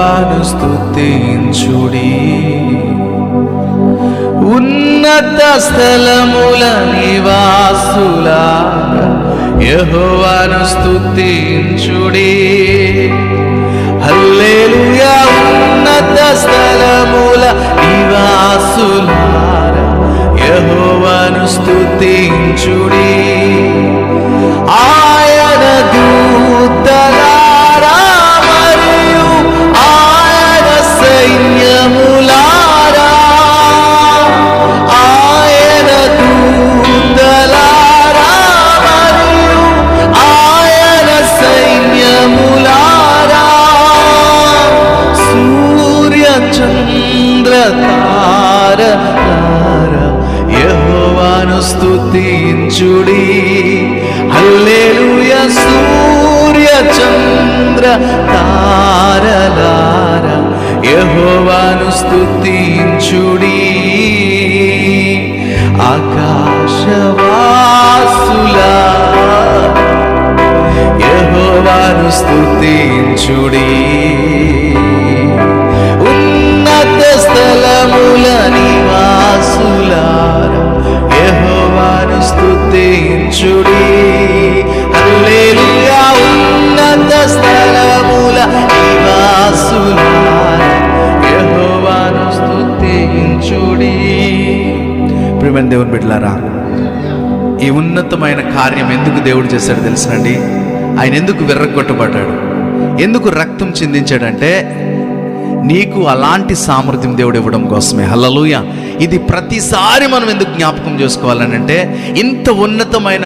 యెహోవాను స్తుతించుడి. ఉన్నత స్థలముల నివాసులారా యెహోవాను స్తుతించుడి. హల్లెలూయా. ఉన్నత స్థలముల నివాసులారా యెహోవాను స్తుతించుడి. ఆయన దూతలారా మరియు ఆయన సైన్యములారా, ఆయన దూతలారా మరియు ఆయన సైన్యములారా, సూర్య చంద్ర తారలారా యెహోవాను స్తుతించుడి. హల్లెలూయా. సూర్య చంద్ర తారలారా యెహోవాను స్తుతించుడి. ఆకాశవాసులారా యెహోవాను స్తుతించుడి. ఉన్నత స్థలముల నివాసులారా యెహోవాను స్తుతించుడి. హల్లెలూయా. ఉన్నత స్థలముల నివాసులారా యెహోవాను స్తుతించుడి. ప్రియమైన దేవుని బిడ్డలారా, ఈ ఉన్నతమైన కార్యం ఎందుకు దేవుడు చేశాడు తెలుసునండి? ఆయన ఎందుకు విర్రగొట్టబడ్డాడు, ఎందుకు రక్తం చిందించాడంటే నీకు అలాంటి సామర్థ్యం దేవుడు ఇవ్వడం కోసమే. హల్లెలూయా. ఇది ప్రతిసారి మనం ఎందుకు జ్ఞాపకం చేసుకోవాలనంటే ఇంత ఉన్నతమైన